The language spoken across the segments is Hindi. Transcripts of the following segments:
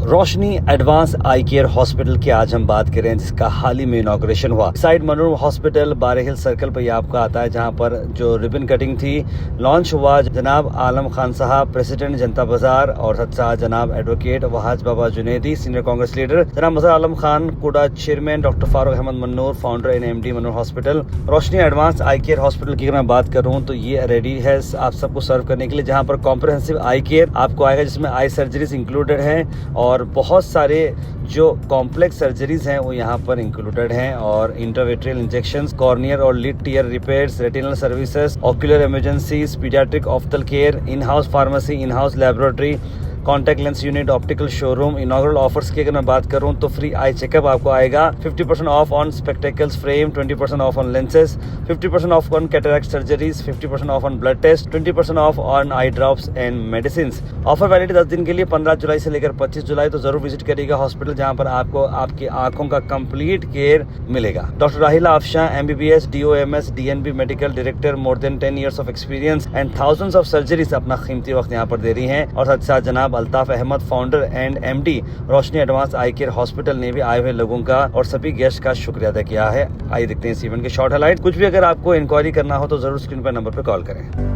रोशनी एडवांस आई केयर हॉस्पिटल की आज हम बात करें जिसका हाल ही में इनॉग्रेशन हुआ। साइड मनोर हॉस्पिटल बारे हिल सर्कल पर यह आपको आता है, जहां पर जो रिबन कटिंग थी लॉन्च हुआ। जनाब आलम खान साहब प्रेसिडेंट जनता बाजार और साथ जनाब advocate Wahaj Baba Junedi senior Congress leader, जनाब Mazhar Alam Khan Koda chairman, doctor Farooq Ahmad Mannur founder and MD Manor hospital. Roshni advance eye care hospital की अगर मैं बात करूँ तो ये रेडी है आप सबको सर्व करने के लिए, जहाँ पर कॉम्प्रहेंसिव आई केयर आपको आएगा जिसमें आई सर्जरीज इंक्लूडेड है और बहुत सारे जो कॉम्प्लेक्स सर्जरीज हैं वो यहाँ पर इंक्लूडेड हैं, और इंट्रावेट्रियल इंजेक्शंस, कॉर्नियर और lid tear repairs, retinal services, ocular emergencies, paediatric ophthal care, in house pharmacy, in house laboratory, contact lens unit, optical showroom. Inaugural offers की अगर मैं बात करूं तो फ्री आई चेकअप आपको आएगा, 50% off on spectacles frame, 20% off on lenses, 50% off on cataract surgeries, 50% off on blood test, 20% off on eye drops and medicine. Offer valid 10 दिन के लिए 15 जुलाई से लेकर 25 जुलाई। तो जरूर विजिट करिएगा हॉस्पिटल, जहां पर आपको आपकी आंखों का कंप्लीट केयर मिलेगा। डॉक्टर राहिला Afsha MBBS DOMS DNB medical director, more than 10 years of experience and thousands of surgeries अपना कीमती वक्त यहाँ पर दे रही हैं। और साथ साथ जनाब Altaf Ahmad founder and MD Roshni advance eye care hospital ने भी आए हुए लोगों का और सभी गेस्ट का शुक्रिया अदा किया है। आइए देखते हैं इस इवेंट के शॉर्ट हाइलाइट। कुछ भी अगर आपको इंक्वायरी करना हो तो जरूर स्क्रीन पर नंबर पर कॉल करें।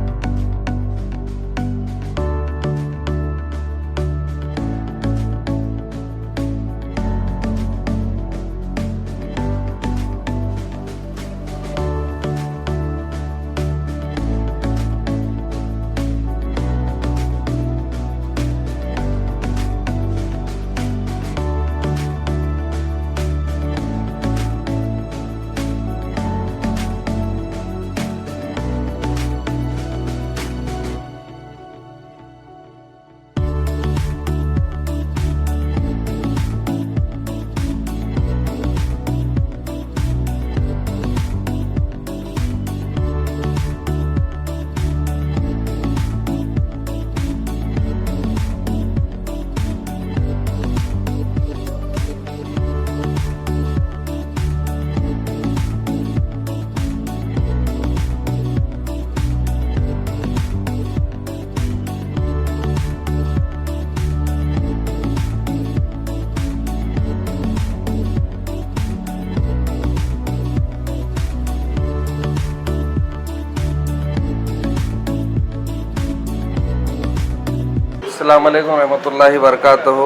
अस्सलाम वालेकुम रहमतुल्लाहि बरकातहू।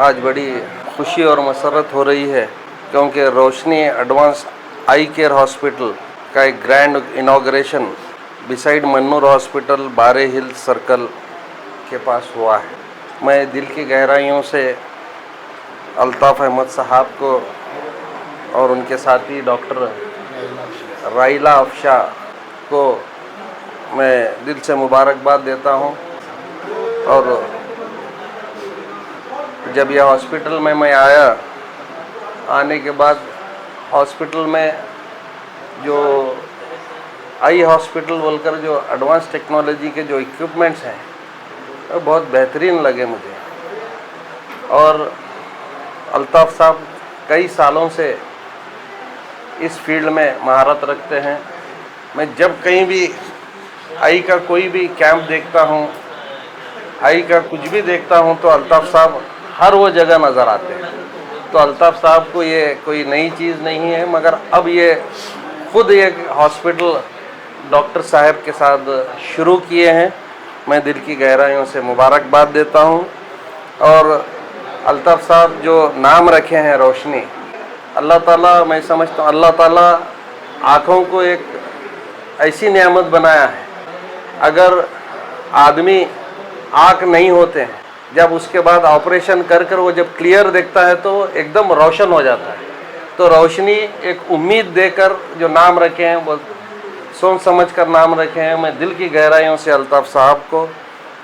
आज बड़ी खुशी और मसरत हो रही है क्योंकि रोशनी एडवांस आई केयर हॉस्पिटल का एक grand inauguration beside Mannur hospital बारे हिल सर्कल के पास हुआ है। मैं दिल की गहराइयों से अल्ताफ़ अहमद साहब को और उनके साथी डॉक्टर राहिला अफशा को मैं दिल से मुबारकबाद देता हूँ। और जब यह हॉस्पिटल में मैं आने के बाद हॉस्पिटल में जो आई हॉस्पिटल बोलकर जो एडवांस टेक्नोलॉजी के जो इक्विपमेंट्स हैं वो बहुत बेहतरीन लगे मुझे। और अल्ताफ़ साहब कई सालों से इस फील्ड में महारत रखते हैं। मैं जब कहीं भी आई का कोई भी कैंप देखता हूँ, आई का कुछ भी देखता हूँ तो अल्ताफ़ साहब हर वो जगह नज़र आते हैं। तो अल्ताफ़ साहब को ये कोई नई चीज़ नहीं है, मगर अब ये खुद एक हॉस्पिटल डॉक्टर साहब के साथ शुरू किए हैं। मैं दिल की गहराइयों से मुबारकबाद देता हूँ। और अल्ताफ़ साहब जो नाम रखे हैं रोशनी, अल्लाह ताला, मैं समझता हूँ अल्लाह ताला आँखों को एक ऐसी नेमत बनाया है। अगर आदमी आँख नहीं होते हैं, जब उसके बाद ऑपरेशन कर वो जब क्लियर देखता है तो एकदम रोशन हो जाता है। तो रोशनी एक उम्मीद देकर जो नाम रखे हैं वो सोच समझ कर नाम रखे हैं। मैं दिल की गहराइयों से अल्ताफ़ साहब को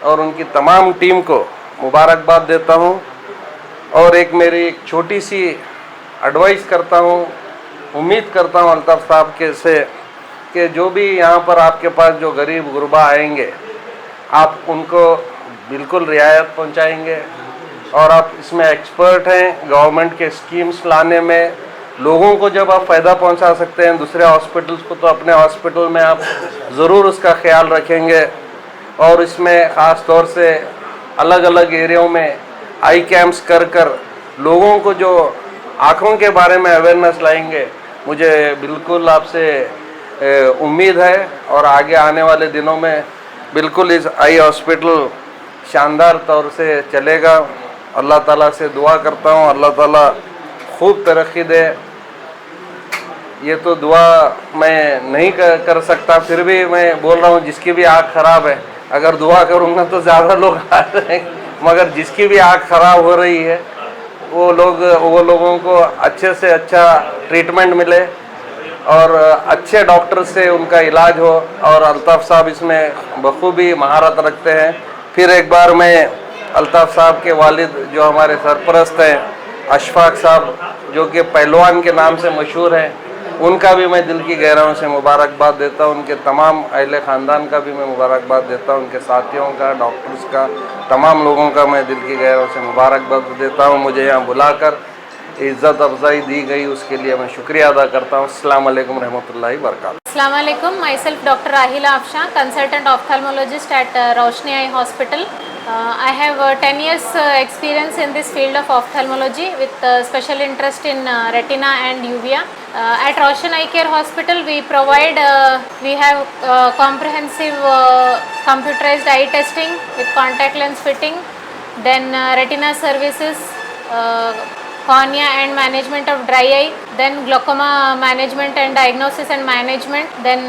और उनकी तमाम टीम को मुबारकबाद देता हूँ। और एक मेरी एक छोटी सी एडवाइस करता हूँ, उम्मीद करता हूँ अल्ताफ़ साहब के से कि जो भी यहाँ पर आपके पास जो गरीब गुरबा आएंगे आप उनको बिल्कुल रियायत पहुंचाएंगे। और आप इसमें एक्सपर्ट हैं गवर्नमेंट के स्कीम्स लाने में। लोगों को जब आप फ़ायदा पहुंचा सकते हैं दूसरे हॉस्पिटल्स को, तो अपने हॉस्पिटल में आप ज़रूर उसका ख्याल रखेंगे। और इसमें ख़ास तौर से अलग अलग एरियाओं में आई कैंप्स कर कर लोगों को जो आँखों के बारे में अवेयरनेस लाएंगे, मुझे बिल्कुल आपसे उम्मीद है और आगे आने वाले दिनों में बिल्कुल इस आई हॉस्पिटल शानदार तौर से चलेगा। अल्लाह ताला से दुआ करता हूँ, अल्लाह ताला खूब तरक्की दे। ये तो दुआ मैं नहीं कर सकता, फिर भी मैं बोल रहा हूँ जिसकी भी आँख खराब है, अगर दुआ करूँगा तो ज़्यादा लोग आ जाएंगे, मगर जिसकी भी आँख खराब हो रही है वो लोगों को अच्छे से अच्छा ट्रीटमेंट मिले और अच्छे डॉक्टर से उनका इलाज हो। और अल्ताफ़ साहब इसमें बखूबी महारत रखते हैं। फिर एक बार मैं अल्ताफ़ साहब के वालिद जो हमारे सरपरस्त हैं अशफाक साहब, जो कि पहलवान के नाम से मशहूर हैं, उनका भी मैं दिल की गहराइयों से मुबारकबाद देता हूँ। उनके तमाम अहले ख़ानदान का भी मैं मुबारकबाद देता हूँ, उनके साथियों का, डॉक्टर्स का, तमाम लोगों का मैं दिल की गहराइयों से मुबारकबाद देता हूँ। मुझे यहाँ बुलाकर इज़्ज़त अफजाई दी गई, उसके लिए मैं शुक्रिया अदा करता हूँ। अस्सलाम वालेकुम रहमतुल्लाहि व बरकातहू। Assalamu alaikum. Myself Dr. Rahila Afshan, consultant ophthalmologist at Roshni Eye Hospital. I have 10 years experience in this field of ophthalmology with special interest in retina and uvea. At Roshni Eye Care Hospital, we have comprehensive computerized eye testing with contact lens fitting, then retina services, cornea and management of dry eye, then glaucoma management and diagnosis and management, then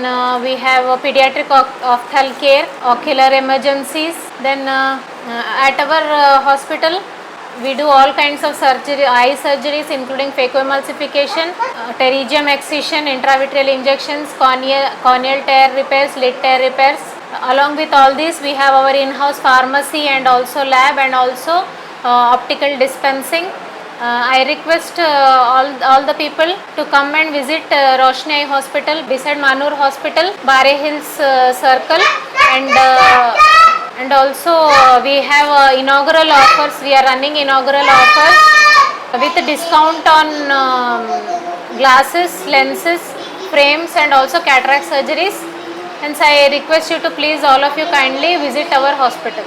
we have pediatric ophthal care, ocular emergencies, then at our hospital we do all kinds of surgery, eye surgeries including phacoemulsification, pterygium excision, intravitreal injections, corneal tear repairs, lid tear repairs. Along with all this, we have our in-house pharmacy and also lab and also optical dispensing. I request all the people to come and visit Roshni Eye Hospital beside Manur Hospital, Bare Hills Circle, and also we have inaugural offers. We are running inaugural offers with discount on glasses, lenses, frames and also cataract surgeries. Hence I request you to please all of you kindly visit our hospital.